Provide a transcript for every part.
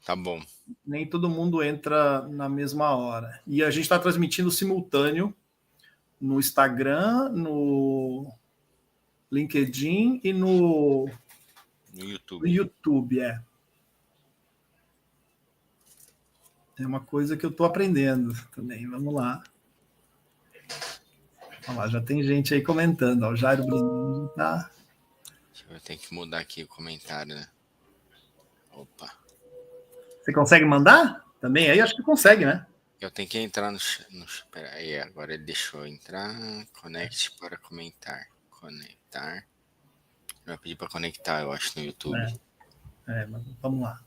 Tá bom. Nem todo mundo entra na mesma hora. E a gente está transmitindo simultâneo no Instagram, no LinkedIn e no YouTube. É uma coisa que eu estou aprendendo também. Vamos lá. Olha lá, já tem gente aí comentando. Ó, o Jairo Brindim, tá? Eu tenho que mudar aqui o comentário, né? Opa. Você consegue mandar? Também? Aí acho que consegue, né? Eu tenho que entrar no... Pera aí, agora ele deixou eu entrar. Conecte para comentar. Conectar. Vai pedir para conectar, eu acho, no YouTube. Mas vamos lá.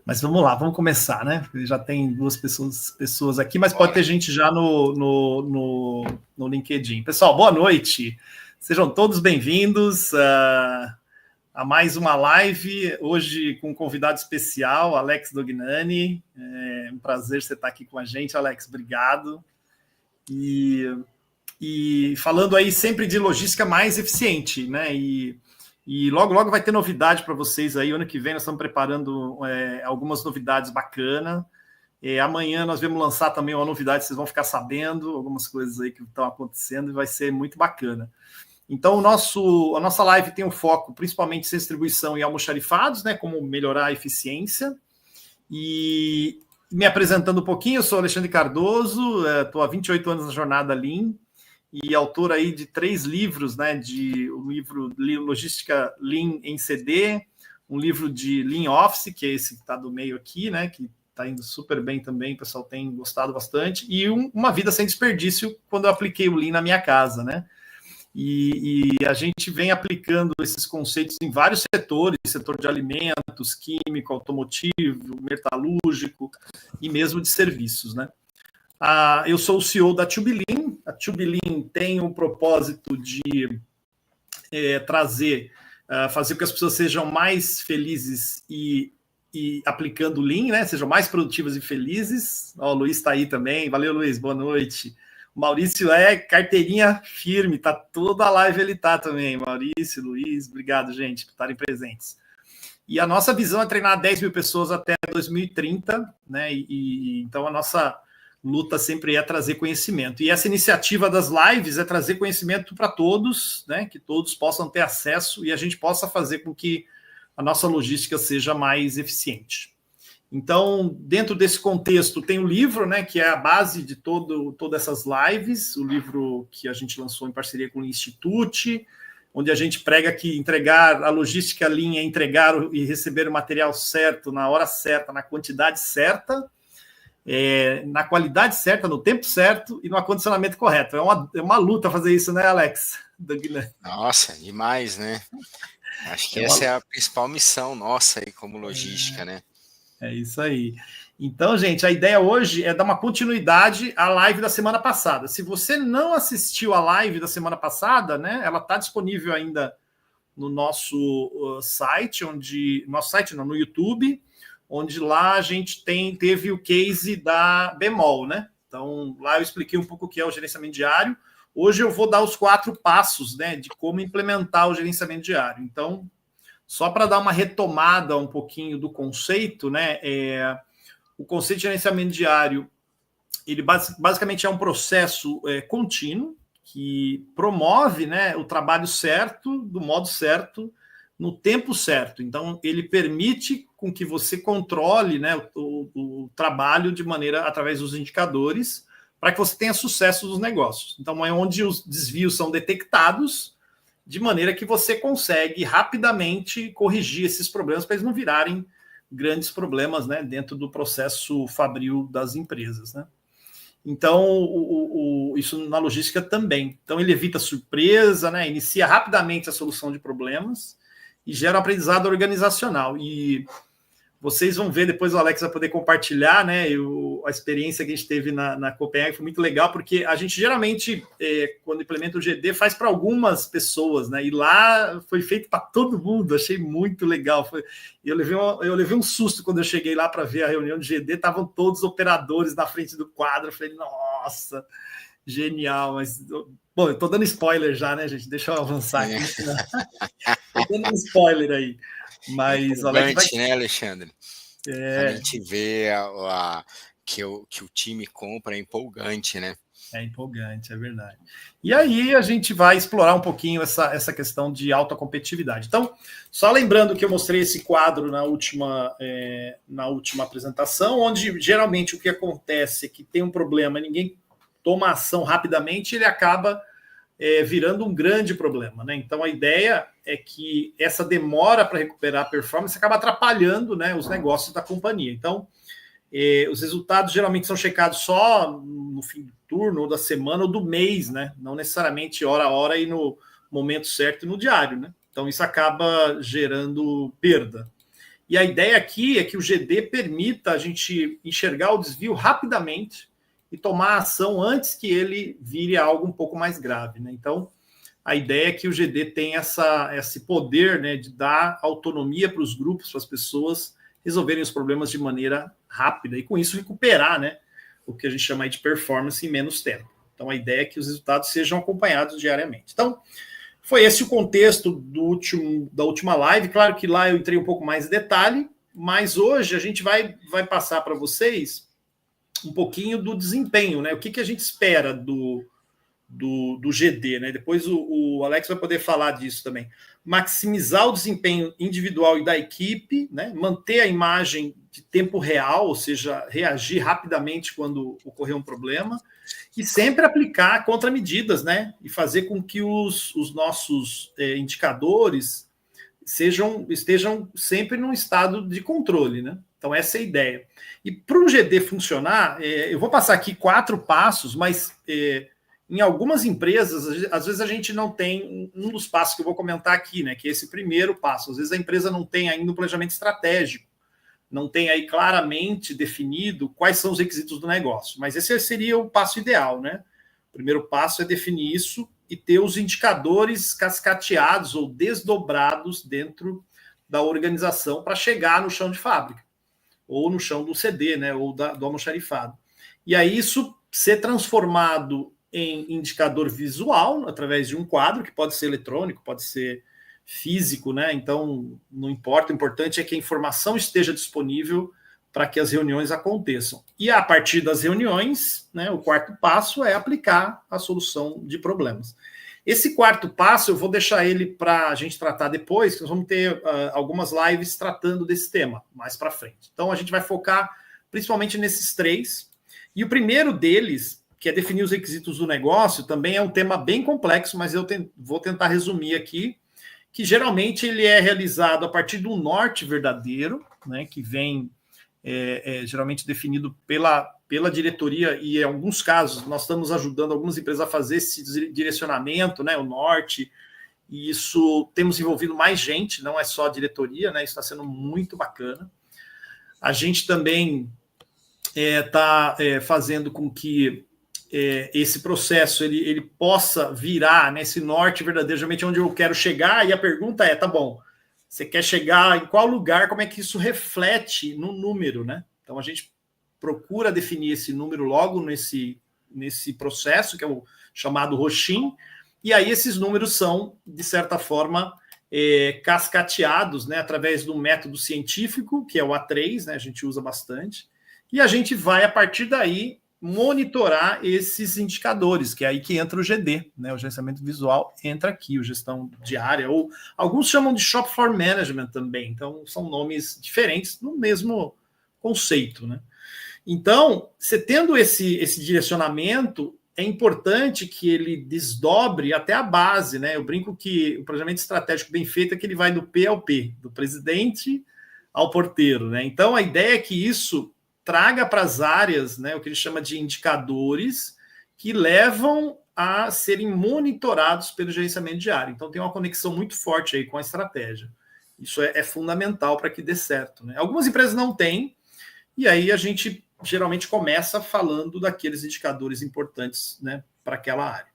Mas vamos lá, vamos começar, né? Já tem duas pessoas aqui, mas Bora. Pode ter gente já no LinkedIn. Pessoal, boa noite. Sejam todos bem-vindos a mais uma live, hoje com um convidado especial, Alex Dognani. É um prazer você estar aqui com a gente, Alex, obrigado. E falando aí sempre de logística mais eficiente, né? E logo vai ter novidade para vocês aí. Ano que vem nós estamos preparando algumas novidades bacanas. Amanhã nós vamos lançar também uma novidade, vocês vão ficar sabendo, algumas coisas aí que estão acontecendo e vai ser muito bacana. Então, a nossa live tem um foco principalmente em distribuição e almoxarifados, né? Como melhorar a eficiência. E me apresentando um pouquinho, eu sou Alexandre Cardoso, estou há 28 anos na jornada Lean e autor aí de 3 livros, né? O livro Logística Lean em CD, um livro de Lean Office, que é esse que está do meio aqui, né? Que está indo super bem também, o pessoal tem gostado bastante, e Uma Vida Sem Desperdício, quando eu apliquei o Lean na minha casa, né? E a gente vem aplicando esses conceitos em vários setores, setor de alimentos, químico, automotivo, metalúrgico e mesmo de serviços, né? Eu sou o CEO da TubeLean. A TubeLean tem o propósito de fazer com que as pessoas sejam mais felizes e aplicando Lean, né? Sejam mais produtivas e felizes. Ó, o Luiz está aí também. Valeu, Luiz. Boa noite. O Maurício é carteirinha firme, tá toda a live ele tá também. Maurício, Luiz, obrigado, gente, por estarem presentes. E a nossa visão é treinar 10 mil pessoas até 2030, né? Então a nossa luta sempre é trazer conhecimento. E essa iniciativa das lives é trazer conhecimento para todos, né? Que todos possam ter acesso e a gente possa fazer com que a nossa logística seja mais eficiente. Então, dentro desse contexto, tem o livro, né, que é a base de todas essas lives, o livro que a gente lançou em parceria com o Institute, onde a gente prega que entregar a logística Lean é entregar e receber o material certo, na hora certa, na quantidade certa, na qualidade certa, no tempo certo e no acondicionamento correto. É uma luta fazer isso, né, Alex? Nossa, demais, né? Acho que essa é a principal missão nossa aí como logística, né? É isso aí. Então, gente, a ideia hoje é dar uma continuidade à live da semana passada. Se você não assistiu a live da semana passada, né, ela está disponível ainda no nosso site, no YouTube, onde lá a gente teve o case da Bemol, né? Então, lá eu expliquei um pouco o que é o gerenciamento diário. Hoje eu vou dar os 4 passos, né, de como implementar o gerenciamento diário. Então, só para dar uma retomada um pouquinho do conceito, né? O conceito de gerenciamento diário, ele basicamente é um processo contínuo que promove, né, o trabalho certo, do modo certo, no tempo certo. Então, ele permite com que você controle, né, o trabalho de maneira através dos indicadores para que você tenha sucesso nos negócios. Então, é onde os desvios são detectados de maneira que você consegue rapidamente corrigir esses problemas para eles não virarem grandes problemas, né, dentro do processo fabril das empresas, né? Então, isso na logística também. Então, ele evita surpresa, né, inicia rapidamente a solução de problemas e gera um aprendizado organizacional. E vocês vão ver, depois o Alex vai poder compartilhar, né? A experiência que a gente teve na Copenhague foi muito legal, porque a gente geralmente, quando implementa o GD, faz para algumas pessoas, né? E lá foi feito para todo mundo, achei muito legal. Eu levei um susto quando eu cheguei lá para ver a reunião de GD, estavam todos os operadores na frente do quadro. Eu falei, nossa, genial, mas. Bom, eu estou dando spoiler já, né, gente? Deixa eu avançar aqui. Estou dando um spoiler aí. Mas Alex, né, Alexandre? Quando a gente vê que o time compra é empolgante, né? É empolgante, é verdade. E aí a gente vai explorar um pouquinho essa questão de alta competitividade. Então, só lembrando que eu mostrei esse quadro na última apresentação, onde geralmente o que acontece é que tem um problema, ninguém toma ação rapidamente, ele acaba virando um grande problema, né? Então a ideia é que essa demora para recuperar a performance acaba atrapalhando, né, os negócios da companhia. Então, os resultados geralmente são checados só no fim do turno, ou da semana, ou do mês, né? Não necessariamente hora a hora e no momento certo e no diário, né? Então isso acaba gerando perda. E a ideia aqui é que o GD permita a gente enxergar o desvio rapidamente e tomar ação antes que ele vire algo um pouco mais grave, né? Então a ideia é que o GD tenha esse poder, né, de dar autonomia para os grupos, para as pessoas resolverem os problemas de maneira rápida e com isso recuperar, né, o que a gente chama de performance em menos tempo. Então a ideia é que os resultados sejam acompanhados diariamente. Então foi esse o contexto da última live. Claro que lá eu entrei um pouco mais em detalhe, mas hoje a gente vai passar para vocês um pouquinho do desempenho, né? O que a gente espera do GD, né? Depois o Alex vai poder falar disso também. Maximizar o desempenho individual e da equipe, né? Manter a imagem de tempo real, ou seja, reagir rapidamente quando ocorrer um problema, e sempre aplicar contramedidas, né? E fazer com que os nossos indicadores estejam sempre num estado de controle, né? Então, essa é a ideia. E para o GD funcionar, eu vou passar aqui 4 passos, mas em algumas empresas, às vezes a gente não tem um dos passos que eu vou comentar aqui, né? Que é esse primeiro passo. Às vezes a empresa não tem ainda um planejamento estratégico, não tem aí claramente definido quais são os requisitos do negócio. Mas esse seria o passo ideal, né? O primeiro passo é definir isso e ter os indicadores cascateados ou desdobrados dentro da organização para chegar no chão de fábrica, ou no chão do CD, né? Ou do almoxarifado. E aí isso ser transformado em indicador visual, através de um quadro, que pode ser eletrônico, pode ser físico, né? Então, não importa, o importante é que a informação esteja disponível para que as reuniões aconteçam. E a partir das reuniões, né, o quarto passo é aplicar a solução de problemas. Esse quarto passo eu vou deixar ele para a gente tratar depois, que nós vamos ter algumas lives tratando desse tema mais para frente. Então, a gente vai focar principalmente nesses 3. E o primeiro deles, que é definir os requisitos do negócio, também é um tema bem complexo, mas eu vou tentar resumir aqui, que geralmente ele é realizado a partir do norte verdadeiro, né, que vem geralmente definido pela diretoria, e em alguns casos nós estamos ajudando algumas empresas a fazer esse direcionamento, né, o norte, e isso temos envolvido mais gente, não é só a diretoria, né, isso está sendo muito bacana. A gente também está fazendo com que esse processo ele possa virar nesse norte verdadeiro, geralmente onde eu quero chegar, e a pergunta é, tá bom, você quer chegar em qual lugar, como é que isso reflete no número, né? Então a gente procura definir esse número logo nesse processo, que é o chamado roxim, e aí esses números são, de certa forma, cascateados, né, através do método científico, que é o A3, né, a gente usa bastante, e a gente vai, a partir daí, monitorar esses indicadores, que é aí que entra o GD, né? O gerenciamento visual entra aqui, o gestão diária, ou alguns chamam de shop floor management também, então são nomes diferentes no mesmo conceito, né? Então, você tendo esse direcionamento, é importante que ele desdobre até a base, né? Eu brinco que o planejamento estratégico bem feito é que ele vai do P ao P, do presidente ao porteiro, né? Então, a ideia é que isso traga para as áreas, né, o que ele chama de indicadores que levam a serem monitorados pelo gerenciamento diário. Então tem uma conexão muito forte aí com a estratégia. Isso é fundamental para que dê certo, né? Algumas empresas não têm, e aí a gente geralmente começa falando daqueles indicadores importantes, né, para aquela área.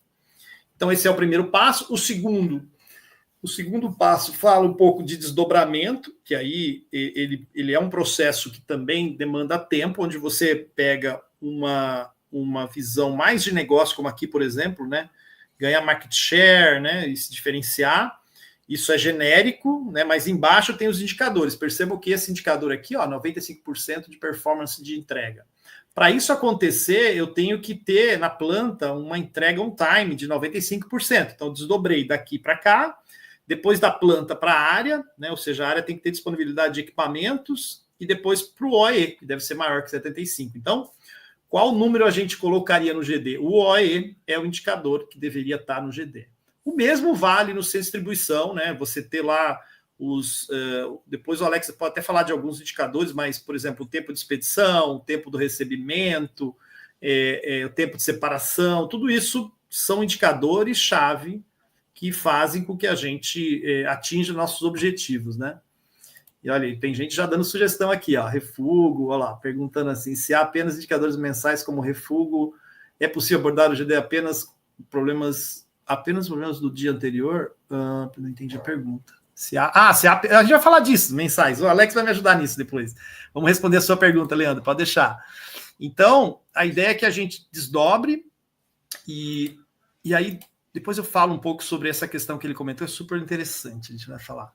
Então esse é o primeiro passo. O segundo passo fala um pouco de desdobramento, que aí ele é um processo que também demanda tempo, onde você pega uma visão mais de negócio, como aqui, por exemplo, né, ganhar market share, né, e se diferenciar, Isso é genérico, né? Mas embaixo tem os indicadores. Percebam que esse indicador aqui, ó, 95% de performance de entrega. Para isso acontecer, eu tenho que ter na planta uma entrega on time de 95%. Então, desdobrei daqui para cá, depois da planta para a área, né? Ou seja, a área tem que ter disponibilidade de equipamentos, e depois para o OE, que deve ser maior que 75%. Então, qual número a gente colocaria no GD? O OE é o indicador que deveria estar no GD. O mesmo vale no centro de distribuição, né? Você ter lá os. Depois o Alex pode até falar de alguns indicadores, mas, por exemplo, o tempo de expedição, o tempo do recebimento, o tempo de separação, tudo isso são indicadores-chave que fazem com que a gente atinja nossos objetivos, né? E olha, tem gente já dando sugestão aqui, ó, refugo, olha lá, perguntando assim, se há apenas indicadores mensais como refugo, é possível abordar o GD apenas problemas do dia anterior? Não entendi a pergunta. A gente vai falar disso, mensais. O Alex vai me ajudar nisso depois. Vamos responder a sua pergunta, Leandro, pode deixar. Então, a ideia é que a gente desdobre e aí depois eu falo um pouco sobre essa questão que ele comentou, é super interessante, a gente vai falar.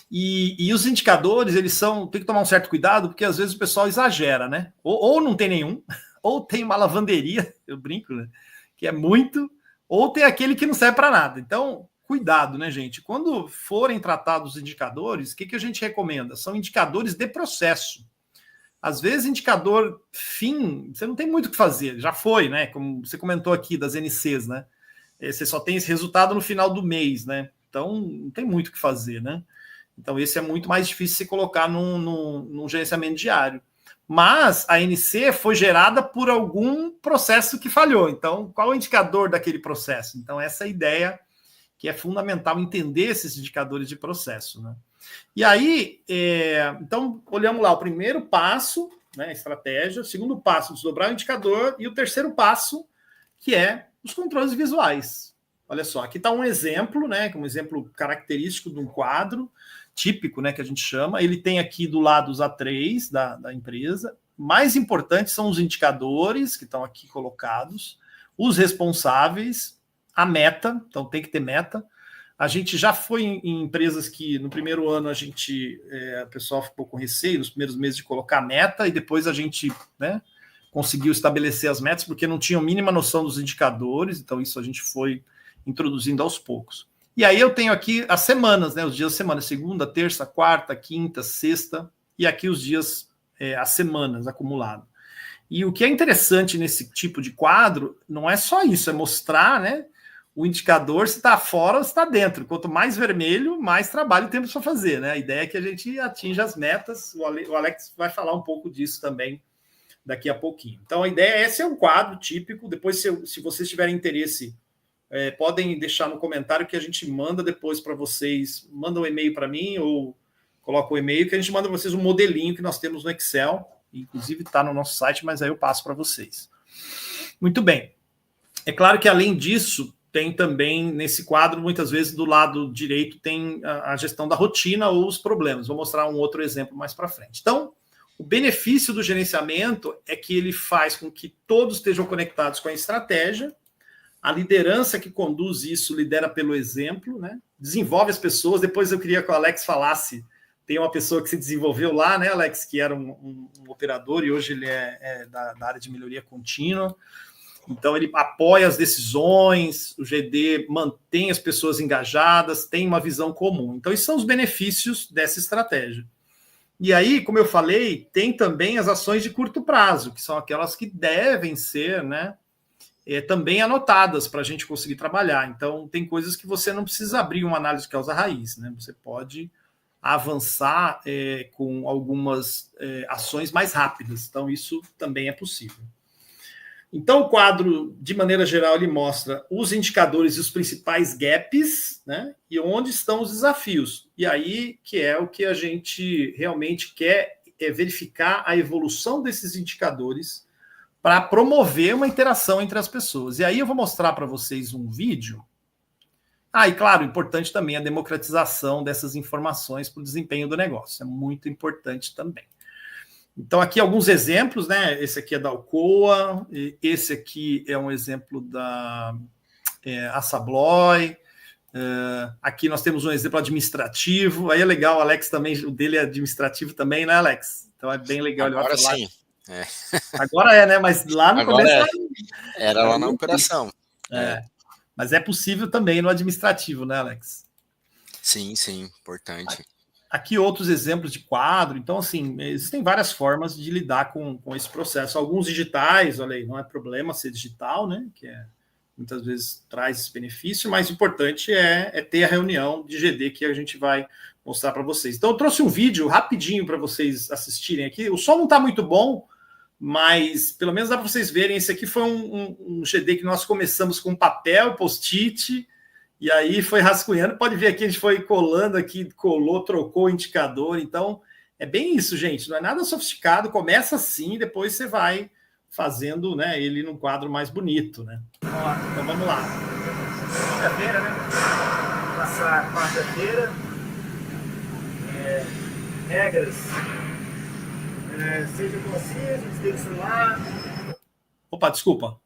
E os indicadores, eles tem que tomar um certo cuidado, porque às vezes o pessoal exagera, né? Ou não tem nenhum, ou tem uma lavanderia, eu brinco, né? Que é muito, ou tem aquele que não serve para nada. Então, cuidado, né, gente? Quando forem tratados os indicadores, o que a gente recomenda? São indicadores de processo. Às vezes, indicador fim, você não tem muito o que fazer, já foi, né? Como você comentou aqui das NCs, né? Você só tem esse resultado no final do mês, né? Então, não tem muito o que fazer, né? Então, esse é muito mais difícil se colocar num gerenciamento diário. Mas a NC foi gerada por algum processo que falhou. Então, qual é o indicador daquele processo? Então, essa é a ideia que é fundamental entender esses indicadores de processo, né? E aí, então, olhamos lá o primeiro passo, né, estratégia, o segundo passo, desdobrar o indicador, e o terceiro passo, que é os controles visuais. Olha só, aqui está um exemplo, né, um exemplo característico de um quadro típico, né, que a gente chama. Ele tem aqui do lado os A3 da empresa. Mais importantes são os indicadores que estão aqui colocados, os responsáveis, a meta, então tem que ter meta. A gente já foi em empresas que no primeiro ano o pessoal ficou com receio nos primeiros meses de colocar meta, e depois a gente, né, conseguiu estabelecer as metas porque não tinham mínima noção dos indicadores, então isso a gente foi introduzindo aos poucos. E aí eu tenho aqui as semanas, né, os dias da semana, segunda, terça, quarta, quinta, sexta, e aqui os dias, as semanas acumulado. E o que é interessante nesse tipo de quadro não é só isso, é mostrar, né, o indicador se está fora ou se está dentro. Quanto mais vermelho, mais trabalho temos para fazer, né? A ideia é que a gente atinja as metas. O Alex vai falar um pouco disso também daqui a pouquinho. Então, a ideia esse é um quadro típico. Depois, se vocês tiverem interesse, podem deixar no comentário que a gente manda depois para vocês. Manda um e-mail para mim ou coloca o e-mail que a gente manda para vocês um modelinho que nós temos no Excel. Inclusive está no nosso site, mas aí eu passo para vocês. Muito bem. É claro que, além disso, tem também nesse quadro, muitas vezes, do lado direito, tem a gestão da rotina ou os problemas. Vou mostrar um outro exemplo mais para frente. Então, o benefício do gerenciamento é que ele faz com que todos estejam conectados com a estratégia. A liderança que conduz isso lidera pelo exemplo, né? Desenvolve as pessoas. Depois eu queria que o Alex falasse. Tem uma pessoa que se desenvolveu lá, né, Alex, que era um operador e hoje ele é da área de melhoria contínua. Então, ele apoia as decisões, o GD mantém as pessoas engajadas, tem uma visão comum. Então, esses são os benefícios dessa estratégia. E aí, como eu falei, tem também as ações de curto prazo, que são aquelas que devem ser, né, também anotadas para a gente conseguir trabalhar. Então, tem coisas que você não precisa abrir uma análise de causa-raiz, né? Você pode avançar com algumas ações mais rápidas. Então, isso também é possível. Então, o quadro, de maneira geral, ele mostra os indicadores e os principais gaps, né? E onde estão os desafios. E aí, que é o que a gente realmente quer verificar a evolução desses indicadores para promover uma interação entre as pessoas. E aí eu vou mostrar para vocês um vídeo. E claro, importante também a democratização dessas informações para o desempenho do negócio. É muito importante também. Então, aqui alguns exemplos, né? Esse aqui é da Alcoa, esse aqui é um exemplo da Assabloy, Aqui nós temos um exemplo administrativo. Aí é legal, o Alex também, o dele é administrativo também, né, Alex? Então é bem legal. Agora sim. Agora é, né? Mas lá no Agora começo era lá na operação. Mas é possível também no administrativo, né, Alex? Sim, importante. Aqui outros exemplos de quadro. Então, assim, existem várias formas de lidar com esse processo. Alguns digitais, olha aí, não é problema ser digital, né? Que muitas vezes traz esse benefício, mas o importante é ter a reunião de GD que a gente vai mostrar para vocês. Então, eu trouxe um vídeo rapidinho para vocês assistirem aqui. O som não está muito bom, mas pelo menos dá para vocês verem. Esse aqui foi um GD que nós começamos com papel, post-it, e aí foi rascunhando. Pode ver aqui, a gente foi colando aqui, colou, trocou o indicador. Então, é bem isso, gente. Não é nada sofisticado. Começa assim, depois você vai fazendo, né, ele num quadro mais bonito, né? Então vamos lá. Quinta-feira, né? Passar quarta-feira. Regras. Seja conciso, desliga o celular. Opa, desculpa.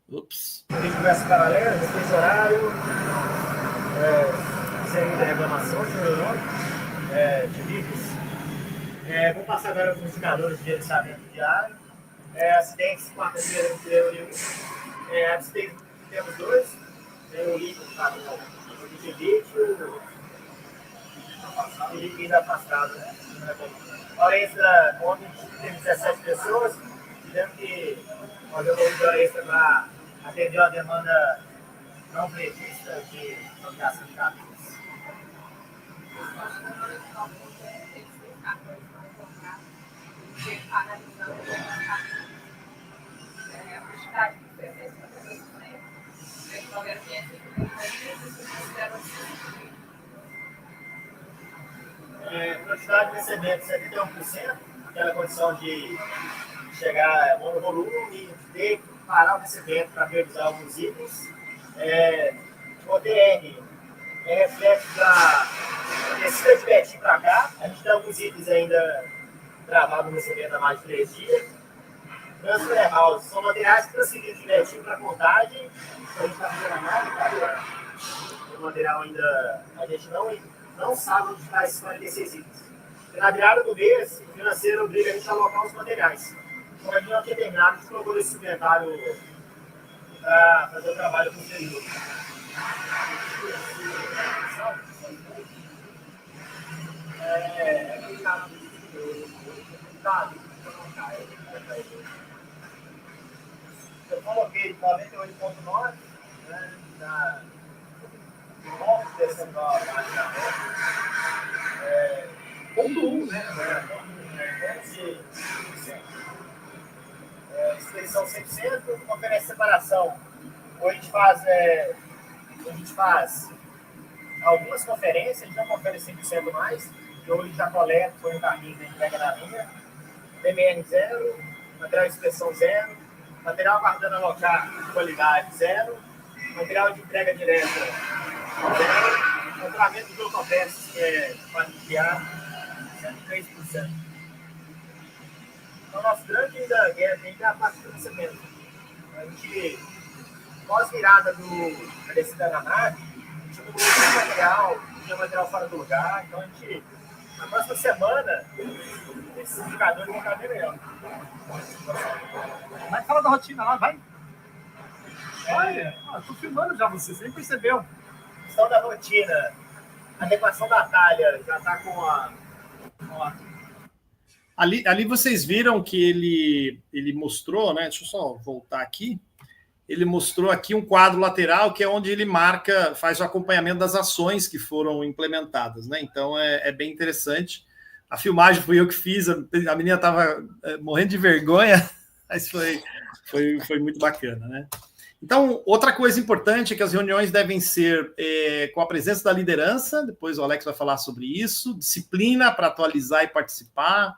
Ups. Tem conversa paralela, respeito horário. Sem reclamação, de vídeos. Vou passar agora os indicadores de gerenciamento diário. Acidentes, quarta-feira, não teve nenhum. Acidentes, temos 2. Tem o líquido, tá? O de vídeo e o líquido afastado, né? Hora extra, ontem teve 17 pessoas. Tivemos que fazer uma hora extra para atender a demanda não prevista de ampliação de capítulos. Quantidade de recebimento 71%, aquela condição de chegar no volume e ter que parar o recebimento para priorizar alguns itens. O DR é reflexo da descida de Betim para cá. A gente tem alguns itens ainda travados no recebimento há mais de 3 dias. Transfer house são materiais transferidos de Betim para contagem. A gente está fazendo análise, o material ainda a gente não sabe onde está esses 46 itens. Na virada do mês, o financeiro obriga a gente a alocar os materiais. Como a gente não tinha terminado, a gente colocou esse inventário para fazer o trabalho posterior. Eu coloquei 98,9, né, na 9 descendo da página 1, né? Expedição 100%, conferência de separação. Hoje a gente faz algumas conferências, a gente não confere 100% mais, que hoje já coleta, põe o carrinho e entrega na linha. DMR 0, material de inspeção 0, material aguardando alocar qualidade 0, material de entrega direta 0, letramento de autopeças, que é para enviar 103%. Então, nosso grande ainda é a parte do recebimento. A gente, pós-virada da descida da nave, a gente não tinha material fora do lugar. Então, a gente, na próxima semana, esses indicadores vão estar bem melhor. Vai falar da rotina lá, vai. Olha, estou filmando já você nem percebeu. Questão da rotina, a adequação da talha já está com a... Ali vocês viram que ele mostrou, né? Deixa eu só voltar aqui. Ele mostrou aqui um quadro lateral, que é onde ele marca, faz o acompanhamento das ações que foram implementadas, né? Então é bem interessante. A filmagem fui eu que fiz, a menina estava morrendo de vergonha, mas foi muito bacana, né? Então, outra coisa importante é que as reuniões devem ser com a presença da liderança, depois o Alex vai falar sobre isso, disciplina para atualizar e participar,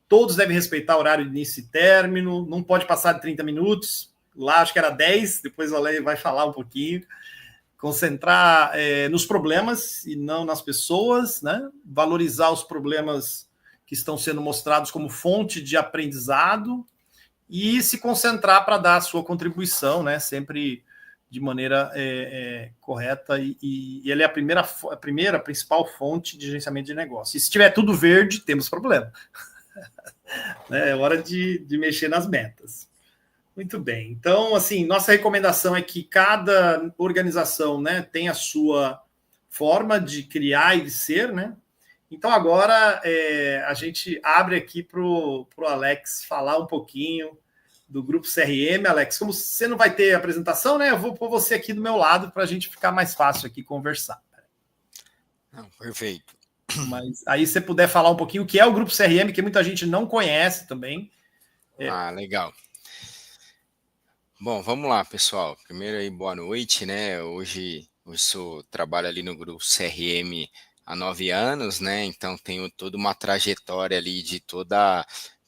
todos devem respeitar o horário de início e término, não pode passar de 30 minutos, lá acho que era 10, depois o Alex vai falar um pouquinho, concentrar nos problemas e não nas pessoas, né? Valorizar os problemas que estão sendo mostrados como fonte de aprendizado, e se concentrar para dar a sua contribuição, né? Sempre de maneira correta e ele é a primeira principal fonte de gerenciamento de negócio. E se tiver tudo verde, temos problema. É hora de mexer nas metas. Muito bem. Então, assim, nossa recomendação é que cada organização, né, tem a sua forma de criar e de ser, né? Então, agora a gente abre aqui para o Alex falar um pouquinho do Grupo CRM. Alex, como você não vai ter apresentação, né? Eu vou pôr você aqui do meu lado para a gente ficar mais fácil aqui conversar. Não, perfeito. Mas aí, se você puder falar um pouquinho o que é o Grupo CRM, que muita gente não conhece também. Legal. Bom, vamos lá, pessoal. Primeiro aí, boa noite, né? Hoje eu trabalho ali no Grupo CRM há 9 anos, né? Então tenho toda uma trajetória ali de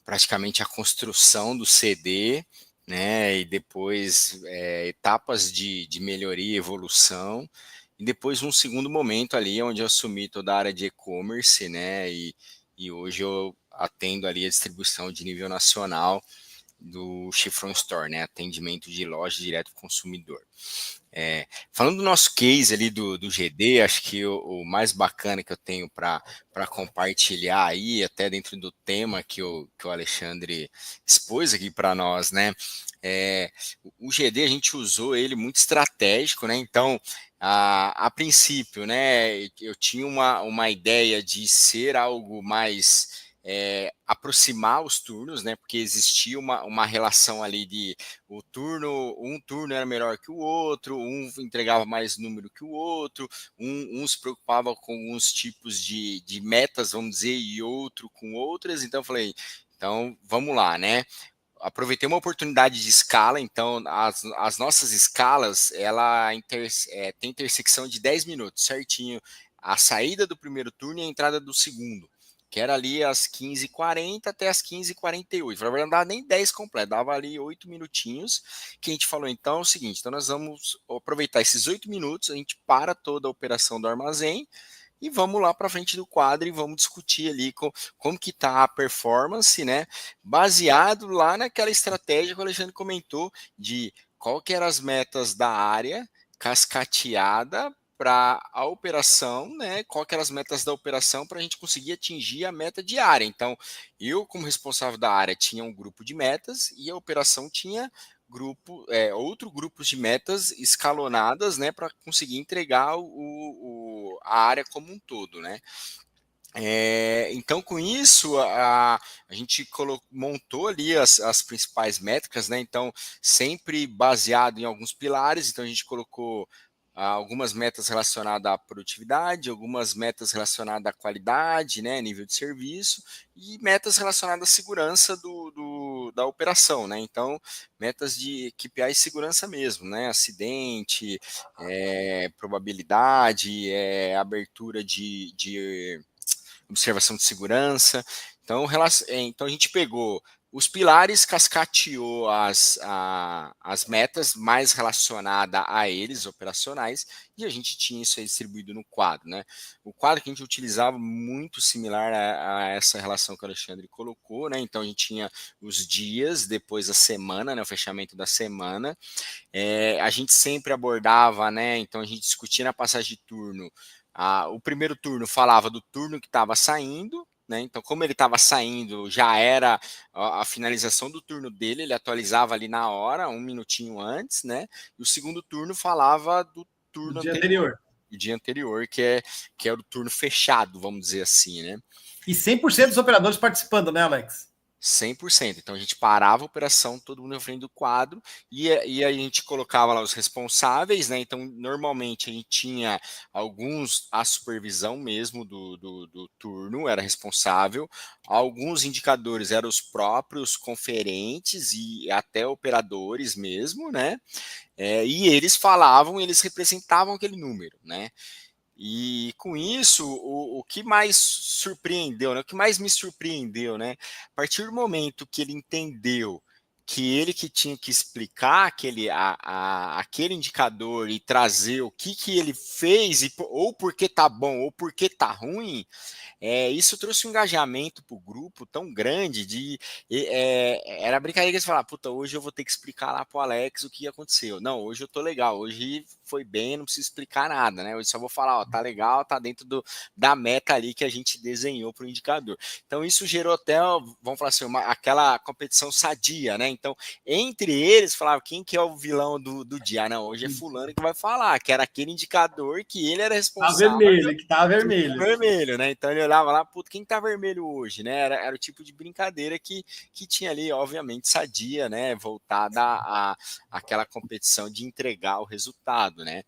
praticamente a construção do CD, né? E depois etapas de melhoria e evolução. E depois um segundo momento ali onde eu assumi toda a área de e-commerce, né? E hoje eu atendo ali a distribuição de nível nacional do Chifron Store, né? Atendimento de loja direto ao consumidor. Falando do nosso case ali do GD, acho que o mais bacana que eu tenho para compartilhar aí, até dentro do tema que o Alexandre expôs aqui para nós, né? O GD a gente usou ele muito estratégico, né? Então, a princípio, né, eu tinha uma ideia de ser algo mais aproximar os turnos, né? Porque existia uma relação ali de um turno era melhor que o outro, um entregava mais número que o outro, um se preocupava com alguns tipos de metas, vamos dizer, e outro com outras. Então eu falei, então vamos lá, né? Aproveitei uma oportunidade de escala, então as nossas escalas, ela tem intersecção de 10 minutos, certinho, a saída do primeiro turno e a entrada do segundo, que era ali às 15h40 até às 15h48. Na verdade, não dava nem 10 completo, dava ali 8 minutinhos, que a gente falou, então, é o seguinte, então nós vamos aproveitar esses 8 minutos, a gente para toda a operação do armazém, e vamos lá para frente do quadro e vamos discutir ali como que está a performance, né? Baseado lá naquela estratégia que o Alexandre comentou de qual que eram as metas da área, cascateada para a operação, né? Qual que eram as metas da operação para a gente conseguir atingir a meta diária. Então, eu, como responsável da área, tinha um grupo de metas e a operação tinha outro grupos de metas escalonadas, né, para conseguir entregar a área como um todo, né? Então, com isso, a gente montou ali as principais métricas, né? Então, sempre baseado em alguns pilares. Então, a gente colocou algumas metas relacionadas à produtividade, algumas metas relacionadas à qualidade, né, nível de serviço, e metas relacionadas à segurança da operação, né? Então, metas de KPI segurança mesmo, né? Acidente, probabilidade, abertura de observação de segurança. Então a gente pegou os pilares, cascateou as metas mais relacionadas a eles, operacionais, e a gente tinha isso aí distribuído no quadro, né? O quadro que a gente utilizava muito similar a essa relação que o Alexandre colocou, né? Então a gente tinha os dias, depois a semana, né? O fechamento da semana. A gente sempre abordava, né? Então a gente discutia na passagem de turno. O primeiro turno falava do turno que estava saindo, né? Então, como ele estava saindo, já era a finalização do turno dele, ele atualizava ali na hora, 1 minutinho antes, né? E o segundo turno falava do turno dia anterior. O dia anterior, que é o turno fechado, vamos dizer assim, né? E 100% dos operadores participando, né, Alex? 100%. Então a gente parava a operação, todo mundo na frente do quadro, e aí a gente colocava lá os responsáveis, né? Então, normalmente a gente tinha alguns, a supervisão mesmo do turno era responsável, alguns indicadores eram os próprios conferentes e até operadores mesmo, né? E eles falavam, eles representavam aquele número, né? E com isso, o que mais surpreendeu, né? O que mais me surpreendeu, né? A partir do momento que ele entendeu que ele que tinha que explicar aquele indicador e trazer o que ele fez, ou porque tá bom, ou porque tá ruim, isso trouxe um engajamento para o grupo tão grande era brincadeira que eles falavam, puta, hoje eu vou ter que explicar lá pro Alex o que aconteceu. Não, hoje eu tô legal, hoje foi bem, não preciso explicar nada, né? Hoje só vou falar, ó, tá legal, tá dentro da meta ali que a gente desenhou para o indicador. Então isso gerou até, vamos falar assim, aquela competição sadia, né? Então, entre eles, falavam, quem que é o vilão do dia? Não, hoje é fulano que vai falar, que era aquele indicador que ele era responsável. Tá vermelho, que tá vermelho. Vermelho, né? Então ele olhava lá, puto, quem tá vermelho hoje, né? Era o tipo de brincadeira que tinha ali, obviamente, sadia, né? Voltada àquela competição de entregar o resultado, né?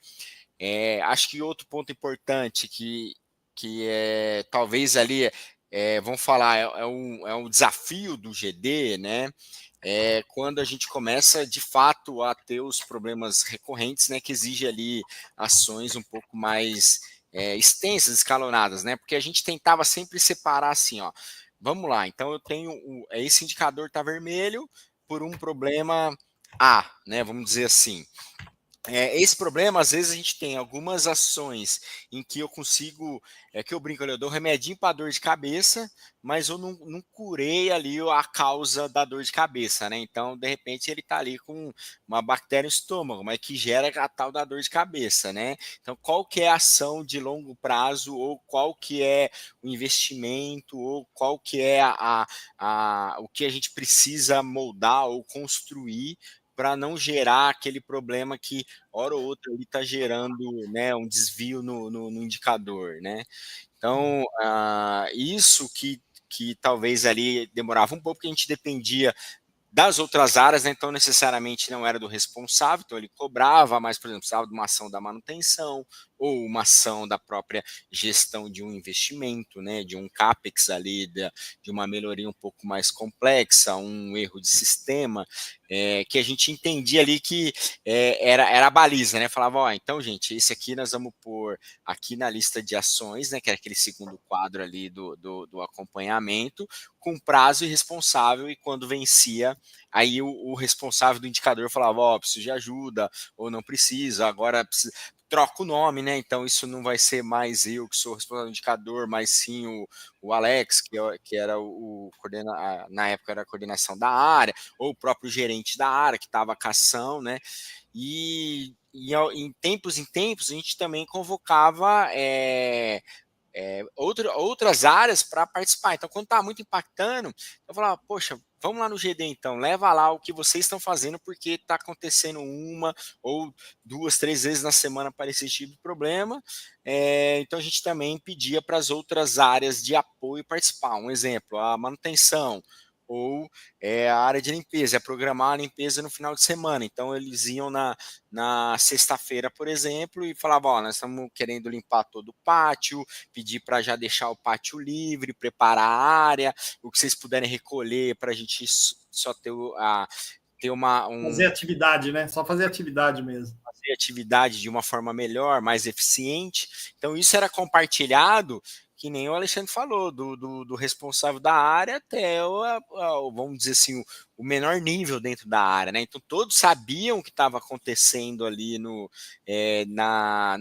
Acho que outro ponto importante que é talvez ali, vamos falar, é um desafio do GD, né? Quando a gente começa de fato a ter os problemas recorrentes, né? Que exige ali ações um pouco mais extensas, escalonadas, né? Porque a gente tentava sempre separar assim, ó. Vamos lá, então eu tenho esse indicador está vermelho por um problema A, né? Vamos dizer assim. Esse problema, às vezes a gente tem algumas ações em que eu consigo, que eu brinco, eu dou remedinho para dor de cabeça, mas eu não curei ali a causa da dor de cabeça, né? Então, de repente, ele está ali com uma bactéria no estômago, mas que gera a tal da dor de cabeça, né? Então, qual que é a ação de longo prazo, ou qual que é o investimento, ou qual que é o que a gente precisa moldar ou construir para não gerar aquele problema que, hora ou outra, ele está gerando, né, um desvio no indicador, né? Então, isso que talvez ali demorava um pouco, porque a gente dependia das outras áreas, né? Então necessariamente não era do responsável, então ele cobrava, mas, por exemplo, precisava de uma ação da manutenção ou uma ação da própria gestão de um investimento, né? De um CAPEX ali, de uma melhoria um pouco mais complexa, um erro de sistema, que a gente entendia ali que era a baliza, né? Falava, ó, então, gente, esse aqui nós vamos pôr aqui na lista de ações, né? Que era aquele segundo quadro ali do acompanhamento, com prazo e responsável, e quando vencia, aí o responsável do indicador falava, ó, preciso de ajuda, ou não precisa, agora troca o nome, né? Então isso não vai ser mais eu que sou o responsável do indicador, mas sim o Alex, que era na época era a coordenação da área, ou o próprio gerente da área, que estava com a ação, né? E em tempos a gente também convocava outras áreas para participar. Então, quando estava muito impactando, eu falava, poxa, vamos lá no GD então, leva lá o que vocês estão fazendo, porque está acontecendo uma ou 2, 3 vezes na semana para esse tipo de problema. Então, a gente também pedia para as outras áreas de apoio participar. Um exemplo, a manutenção, ou a área de limpeza, programar a limpeza no final de semana. Então, eles iam na sexta-feira, por exemplo, e falavam, ó, nós estamos querendo limpar todo o pátio, pedir para já deixar o pátio livre, preparar a área, o que vocês puderem recolher para a gente só ter fazer atividade, né? Só fazer atividade mesmo. Fazer atividade de uma forma melhor, mais eficiente. Então, isso era compartilhado, que nem o Alexandre falou, do responsável da área até vamos dizer assim, o menor nível dentro da área, né? Então todos sabiam o que estava acontecendo ali no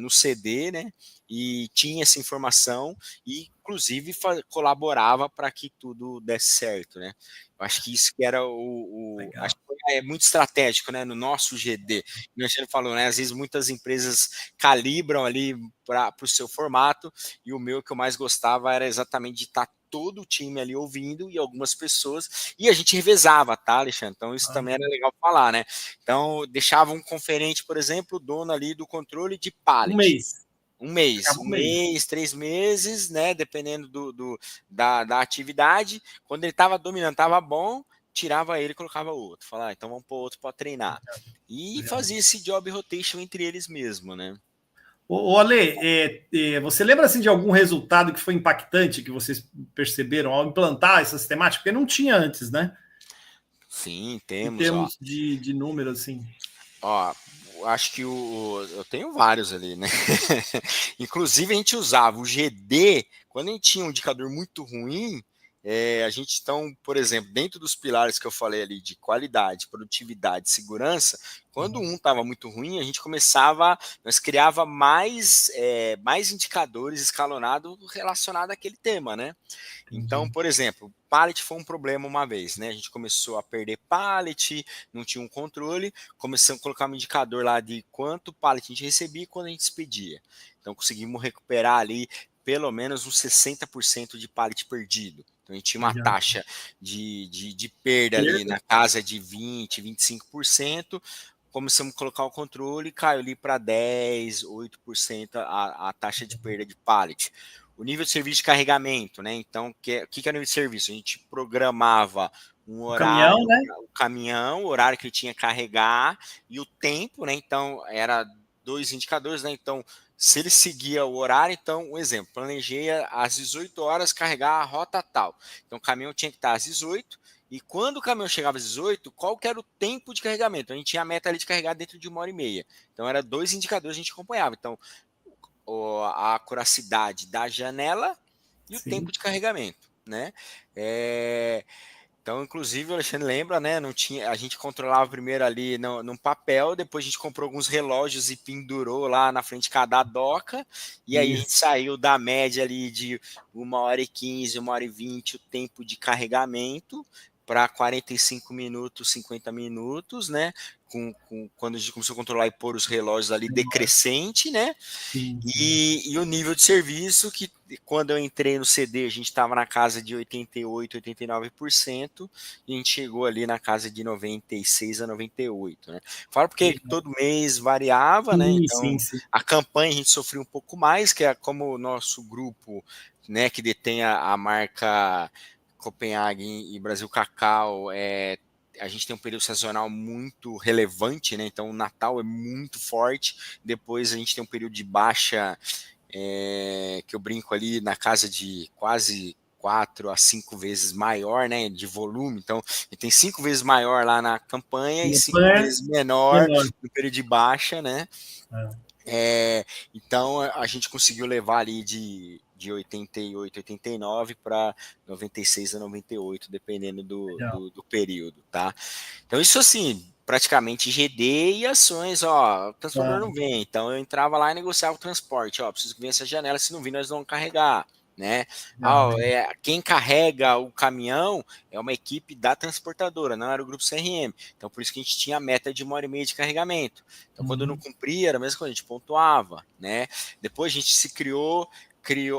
CD, né? E tinha essa informação e, inclusive, colaborava para que tudo desse certo, né? Eu acho que isso que era acho que é muito estratégico, né? No nosso GD. O Alexandre falou, né? Às vezes muitas empresas calibram ali para o seu formato, e o meu que eu mais gostava era exatamente de estar todo o time ali ouvindo, e algumas pessoas, e a gente revezava, tá, Alexandre? Então isso também era legal falar, né? Então deixava um conferente, por exemplo, o dono ali do controle de pallet. Um mês, 3 meses, né? Dependendo da atividade. Quando ele estava dominando, estava bom, tirava ele e colocava outro. Falava, então vamos pôr outro para treinar. E fazia esse job rotation entre eles mesmo, né? Ô Ale, você lembra assim, de algum resultado que foi impactante que vocês perceberam ao implantar essa sistemática? Porque não tinha antes, né? Sim, temos. Em termos de número, assim. Ó, acho que eu tenho vários ali, né? Inclusive, a gente usava o GD, quando a gente tinha um indicador muito ruim, a gente então, por exemplo, dentro dos pilares que eu falei ali de qualidade, produtividade, segurança, quando um estava muito ruim, a gente nós criava mais indicadores escalonados relacionados àquele tema, né? Então, por exemplo, pallet foi um problema uma vez, né? A gente começou a perder pallet, não tinha um controle, começamos a colocar um indicador lá de quanto pallet a gente recebia e quando a gente expedia. Então, conseguimos recuperar ali pelo menos uns 60% de pallet perdido. Então, a gente tinha uma taxa de perda ali na casa de 20%, 25%. Começamos a colocar o controle, caiu ali para 10%, 8% a taxa de perda de pallet. O nível de serviço de carregamento, né? Então, o que é o nível de serviço? A gente programava um horário, caminhão, né? o caminhão, o horário que ele tinha que carregar e o tempo, né? Então, era 2 indicadores, né? Então, se ele seguia o horário, então, um exemplo, planejei às 18 horas carregar a rota tal. Então, o caminhão tinha que estar às 18, e quando o caminhão chegava às 18, qual que era o tempo de carregamento? A gente tinha a meta ali de carregar dentro de 1h30. Então, era 2 indicadores que a gente acompanhava. Então, a acuracidade da janela e o tempo de carregamento, né? Então, inclusive, o Alexandre lembra, né? A gente controlava primeiro ali no papel, depois a gente comprou alguns relógios e pendurou lá na frente de cada doca, e aí a gente saiu da média ali de 1h15, 1h20 o tempo de carregamento para 45 minutos, 50 minutos, né? Quando a gente começou a controlar e pôr os relógios ali decrescente, né? E o nível de serviço, que quando eu entrei no CD, a gente estava na casa de 88%, 89%, e a gente chegou ali na casa de 96% a 98%, né? Falo porque todo mês variava, né? Então, a campanha a gente sofreu um pouco mais, que é como o nosso grupo, né, que detém a marca Copenhagen e Brasil Cacau, a gente tem um período sazonal muito relevante, né? Então o Natal é muito forte, depois a gente tem um período de baixa, que eu brinco ali na casa de quase 4 a 5 vezes maior, né, de volume. Então, tem 5 vezes maior lá na campanha e 5 vezes menor no período de baixa, né? Então, a gente conseguiu levar ali de 88, 89 para 96 a 98, dependendo do período, tá? Então, isso assim, praticamente GD e ações, o transportador não vem, então eu entrava lá e negociava o transporte, preciso que venha essa janela, se não vir nós vamos carregar, né? Quem carrega o caminhão é uma equipe da transportadora, não era o grupo CRM, então por isso que a gente tinha a meta de 1h30 de carregamento. Então quando não cumpria, era a mesma coisa, a gente pontuava, né? Depois a gente se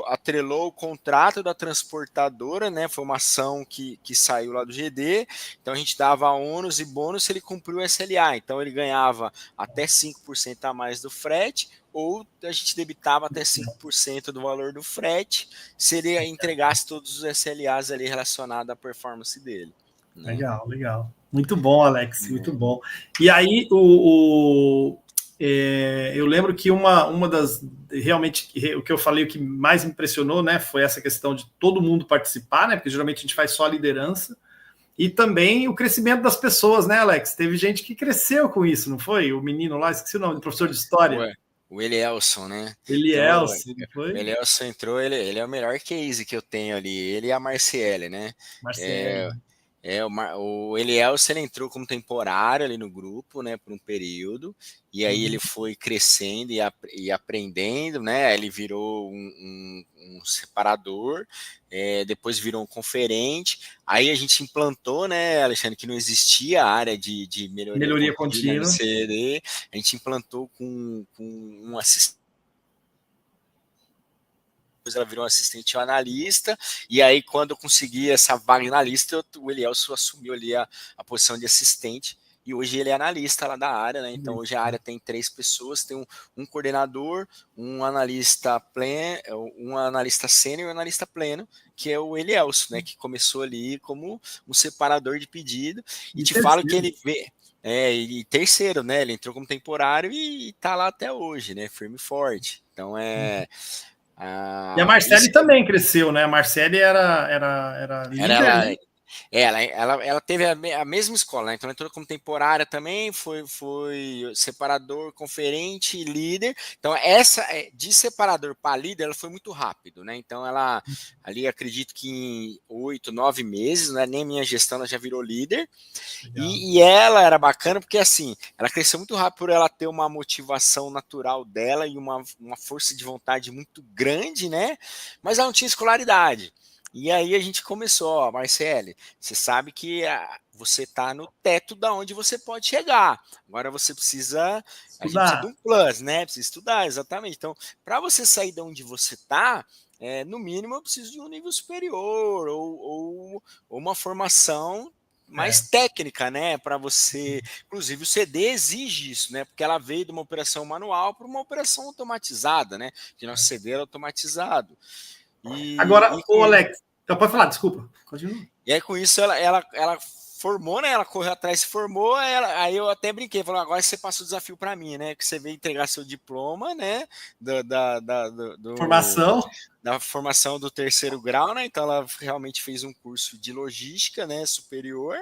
atrelou o contrato da transportadora, né? Foi uma ação que saiu lá do GD, então a gente dava ônus e bônus se ele cumpriu o SLA, então ele ganhava até 5% a mais do frete, ou a gente debitava até 5% do valor do frete, se ele entregasse todos os SLAs ali relacionados à performance dele. Né? Legal. Muito bom, Alex, muito bom. E aí, eu lembro que uma das, realmente, o que eu falei, o que mais me impressionou, né, foi essa questão de todo mundo participar, né, porque geralmente a gente faz só a liderança, e também o crescimento das pessoas, né, Alex? Teve gente que cresceu com isso, não foi? O menino lá, esqueci o nome, do professor de história. O Elielson, né? Elielson, não foi? O Elielson entrou, ele é o melhor case que eu tenho ali, ele e a Marciele, né? O Elielson, ele entrou como temporário ali no grupo, né, por um período, e aí ele foi crescendo e aprendendo, né, ele virou um separador, depois virou um conferente, aí a gente implantou, né, Alexandre, que não existia a área de melhoria contínua no CD, a gente implantou com um assistente, depois ela virou assistente analista, e aí quando eu consegui essa vaga de analista, o Elielson assumiu ali a posição de assistente, e hoje ele é analista lá da área, né? Então hoje a área tem 3 pessoas, tem um coordenador, um analista sênior e um analista pleno, que é o Elielson, né? Que começou ali como um separador de pedido, e te falo que ele vê... e terceiro, né? Ele entrou como temporário e tá lá até hoje, né? Firme e forte. Então e a Marcele também cresceu, né? A Marcele era líder. Ela teve a mesma escola, né? Então ela entrou como temporária também, foi separador, conferente e líder. Então de separador para líder, ela foi muito rápido, né? Então ela ali acredito que em 8, 9 meses, né? Nem minha gestão ela já virou líder. E ela era bacana porque assim, ela cresceu muito rápido por ela ter uma motivação natural dela e uma força de vontade muito grande, né? Mas ela não tinha escolaridade. E aí a gente começou, ó, Marcele, você sabe que você está no teto da onde você pode chegar. Agora você precisa, a gente precisa de um plus, né? Precisa estudar, exatamente. Então, para você sair de onde você está, no mínimo eu preciso de um nível superior ou uma formação mais técnica, né? Para você, inclusive o CD exige isso, né? Porque ela veio de uma operação manual para uma operação automatizada, né? Que nosso CD era automatizado. Agora, o Alex, então pode falar, desculpa. Continua. E aí com isso ela formou, né? Ela correu atrás, se formou, aí eu até brinquei, falei, agora você passa o desafio para mim, né? Que você veio entregar seu diploma, né? Formação. Da formação do 3º grau, né? Então ela realmente fez um curso de logística, né? Superior.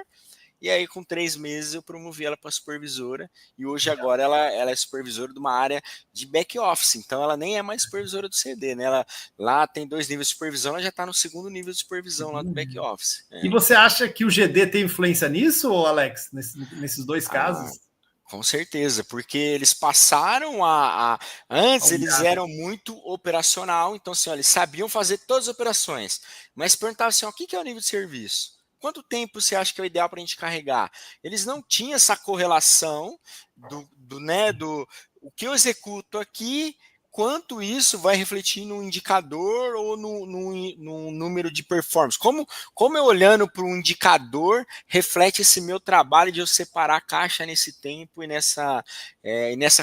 E aí, com 3 meses, eu promovi ela para supervisora. E hoje, agora, ela é supervisora de uma área de back-office. Então, ela nem é mais supervisora do CD, né? Ela lá tem 2 níveis de supervisão, ela já está no 2º nível de supervisão lá do back-office. E você acha que o GD tem influência nisso, Alex? Nesses 2 casos? Com certeza, porque eles passaram antes eles eram muito operacional, então assim, ó, eles sabiam fazer todas as operações, mas perguntavam assim, ó, o que é o nível de serviço? Quanto tempo você acha que é o ideal para a gente carregar? Eles não tinham essa correlação do o que eu executo aqui, quanto isso vai refletir no indicador ou no número de performance. Como eu olhando para um indicador reflete esse meu trabalho de eu separar a caixa nesse tempo e nessa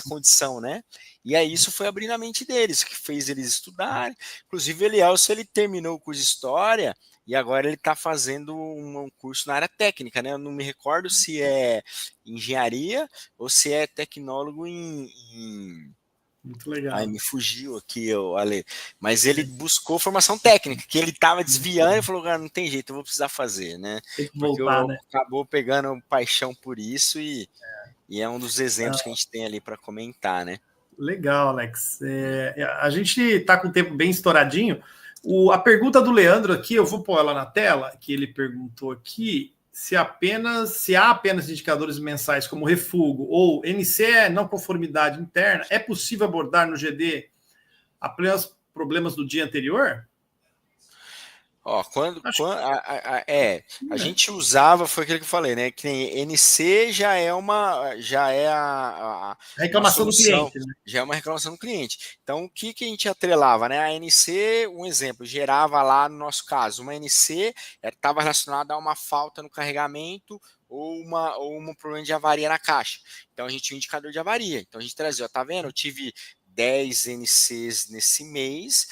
condição, né? E aí isso foi abrindo a mente deles, que fez eles estudarem. Inclusive, ele terminou o curso de História e agora ele está fazendo um curso na área técnica, né? Eu não me recordo se é engenharia ou se é tecnólogo em muito legal. Ai, me fugiu aqui, Ale. Mas ele buscou formação técnica, que ele estava desviando e falou, cara, não tem jeito, eu vou precisar fazer, né? Tem que voltar, né? Acabou pegando paixão por isso e é um dos exemplos que a gente tem ali para comentar, né? Legal, Alex. A gente está com o tempo bem estouradinho. A pergunta do Leandro aqui, eu vou pôr ela na tela, que ele perguntou aqui se há apenas indicadores mensais como refúgio ou NC, não conformidade interna, é possível abordar no GD apenas problemas do dia anterior? Ó, a gente usava, foi aquilo que eu falei, né? Que NC já é a reclamação do cliente, né? Já é uma reclamação do cliente. Então, o que a gente atrelava, né? A NC, um exemplo, gerava lá no nosso caso, uma NC estava relacionada a uma falta no carregamento ou um problema de avaria na caixa. Então, a gente tinha um indicador de avaria. Então, a gente trazia, ó, tá vendo? Eu tive 10 NCs nesse mês.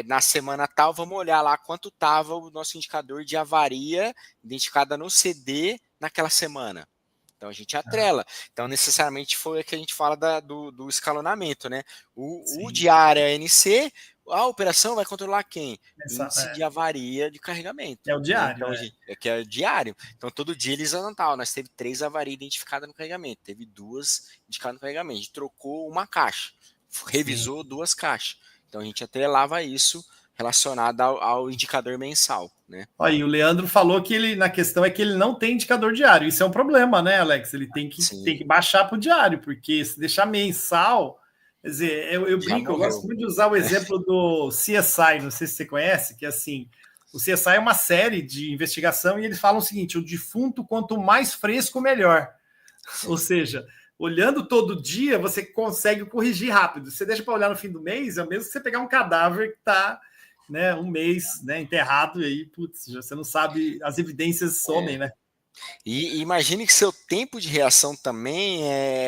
Na semana tal, vamos olhar lá quanto estava o nosso indicador de avaria identificada no CD naquela semana. Então a gente atrela. Então, necessariamente foi o que a gente fala do escalonamento, né? O diário NC, a operação vai controlar quem? Índice de avaria de carregamento. É o diário. Né? Então, que é o diário. Então, todo dia eles anotavam. Nós teve 3 avarias identificadas no carregamento, teve 2 indicadas no carregamento. A gente trocou uma caixa, revisou 2 caixas. Então a gente atrelava isso relacionado ao indicador mensal, né? Aí o Leandro falou que na questão é que ele não tem indicador diário. Isso é um problema, né, Alex? Ele tem que baixar para o diário, porque se deixar mensal, quer dizer, eu brinco, eu gosto muito de usar o exemplo do CSI, não sei se você conhece, que é assim, o CSI é uma série de investigação e eles falam o seguinte, o defunto quanto mais fresco, melhor. Sim. Ou seja, olhando todo dia, você consegue corrigir rápido. Você deixa para olhar no fim do mês, é o mesmo que você pegar um cadáver que está, né, um mês, né, enterrado, e aí, putz, você não sabe, as evidências somem, né? E imagine que seu tempo de reação também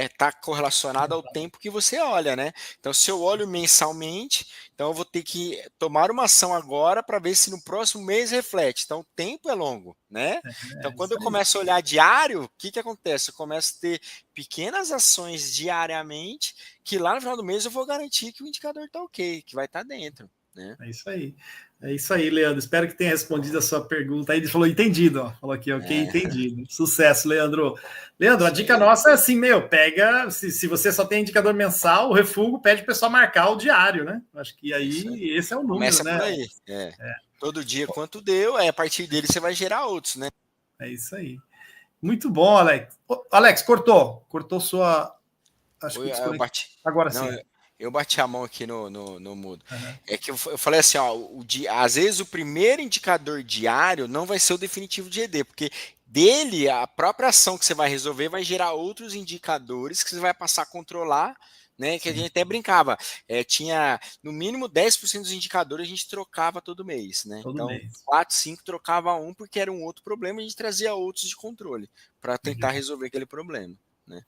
está correlacionado ao tempo que você olha, né? Então, se eu olho mensalmente, então eu vou ter que tomar uma ação agora para ver se no próximo mês reflete. Então, o tempo é longo, né? Então, quando eu começo a olhar diário, o que acontece? Eu começo a ter pequenas ações diariamente que lá no final do mês eu vou garantir que o indicador está ok, que vai estar dentro. né? É isso aí, Leandro. Espero que tenha respondido a sua pergunta. Aí ele falou entendido, ó. Falou aqui, ok, entendido. Sucesso, Leandro. Leandro, a dica nossa é assim, pega, se você só tem indicador mensal, o Refúgio pede o pessoal marcar o diário, né? Acho que aí esse é o número, Começa né? por aí. Todo dia quanto deu, a partir dele você vai gerar outros, né? É isso aí. Muito bom, Alex. Alex, cortou sua... Acho que eu bati. Agora Não, sim. eu bati a mão aqui no mudo. Uhum. É que eu falei assim, ó, às vezes o primeiro indicador diário não vai ser o definitivo de ED, porque dele, a própria ação que você vai resolver vai gerar outros indicadores que você vai passar a controlar, né? Que a gente até brincava. Tinha no mínimo 10% dos indicadores a gente trocava todo mês, né? Todo então, mês. 4, 5 trocava um porque era um outro problema, a gente trazia outros de controle para tentar resolver aquele problema, né?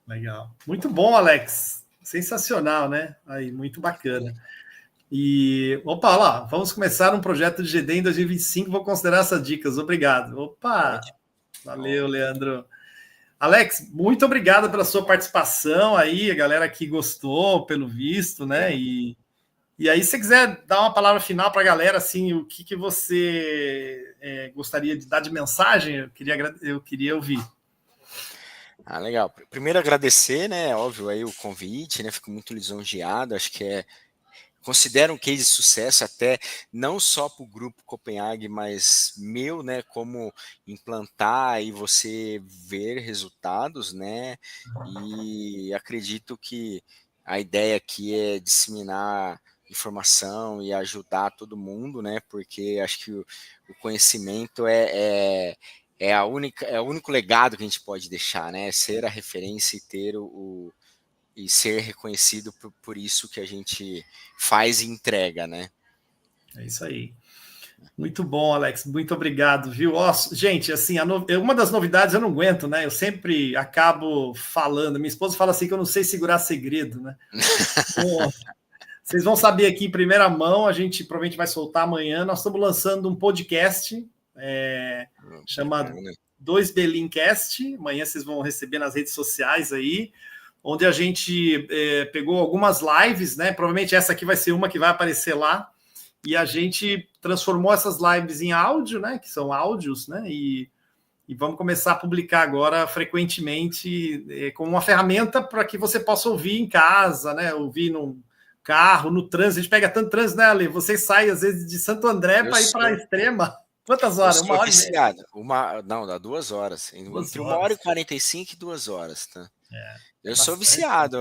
Legal. Muito bom, Alex. Sensacional, né? Aí, muito bacana. E, opa, lá, vamos começar um projeto de GD em 2025. Vou considerar essas dicas. Obrigado. Opa, Ótimo. Valeu, Leandro. Alex, muito obrigado pela sua participação aí, a galera que gostou, pelo visto, né? E aí, se você quiser dar uma palavra final para a galera, assim, o que você gostaria de dar de mensagem, eu queria ouvir. Legal. Primeiro agradecer, né, óbvio, aí o convite, né, fico muito lisonjeado, acho que considero um case de sucesso até não só para o grupo Copenhague, mas meu, né, como implantar e você ver resultados, né, e acredito que a ideia aqui é disseminar informação e ajudar todo mundo, né, porque acho que o conhecimento é o único legado que a gente pode deixar, né? Ser a referência e ter e ser reconhecido por isso que a gente faz e entrega, né? É isso aí. Muito bom, Alex. Muito obrigado, viu? Gente, assim, uma das novidades eu não aguento, né? Eu sempre acabo falando. Minha esposa fala assim que eu não sei segurar segredo, né? Então, vocês vão saber aqui em primeira mão. A gente provavelmente vai soltar amanhã. Nós estamos lançando um podcast chamado 2Belincast. Amanhã vocês vão receber nas redes sociais aí, onde a gente pegou algumas lives, né? Provavelmente essa aqui vai ser uma que vai aparecer lá. E a gente transformou essas lives em áudio, né? Que são áudios, né? E vamos começar a publicar agora frequentemente como uma ferramenta para que você possa ouvir em casa, né? Ouvir num carro, no trânsito. A gente pega tanto trânsito, né, Ale? Você sai, às vezes, de Santo André para ir para a Extrema. Quantas horas? 1 hora viciado. Não, dá 2 horas. Entre 1h45 e 2 horas, tá? Eu sou viciado,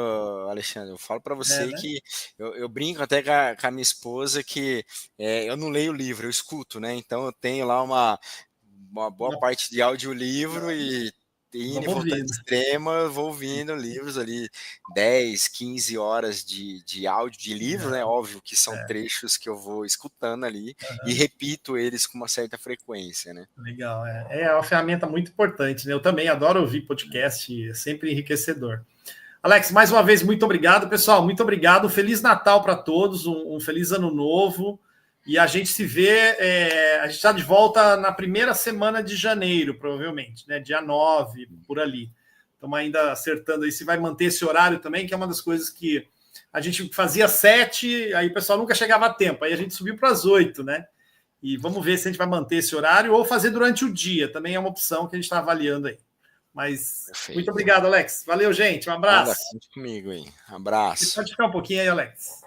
Alexandre. Eu falo para você né? que eu brinco até com a minha esposa que eu não leio livro, eu escuto, né? Então eu tenho lá uma boa parte de audiolivro e indo e voltando de Extrema, eu vou ouvindo livros ali, 10, 15 horas de áudio de livro, né? Óbvio que são trechos que eu vou escutando ali e repito eles com uma certa frequência, né? Legal, é uma ferramenta muito importante, né? Eu também adoro ouvir podcast, é sempre enriquecedor. Alex, mais uma vez, muito obrigado, pessoal, muito obrigado, Feliz Natal para todos, um feliz ano novo, e a gente se vê, a gente está de volta na primeira semana de janeiro, provavelmente, né? Dia 9, por ali. Estamos ainda acertando aí se vai manter esse horário também, que é uma das coisas que a gente fazia 7, aí o pessoal nunca chegava a tempo, aí a gente subiu para as 8, né? E vamos ver se a gente vai manter esse horário ou fazer durante o dia, também é uma opção que a gente está avaliando aí. Mas muito obrigado, Alex. Valeu, gente. Um abraço. Conte comigo aí. Abraço. Você pode ficar um pouquinho aí, Alex.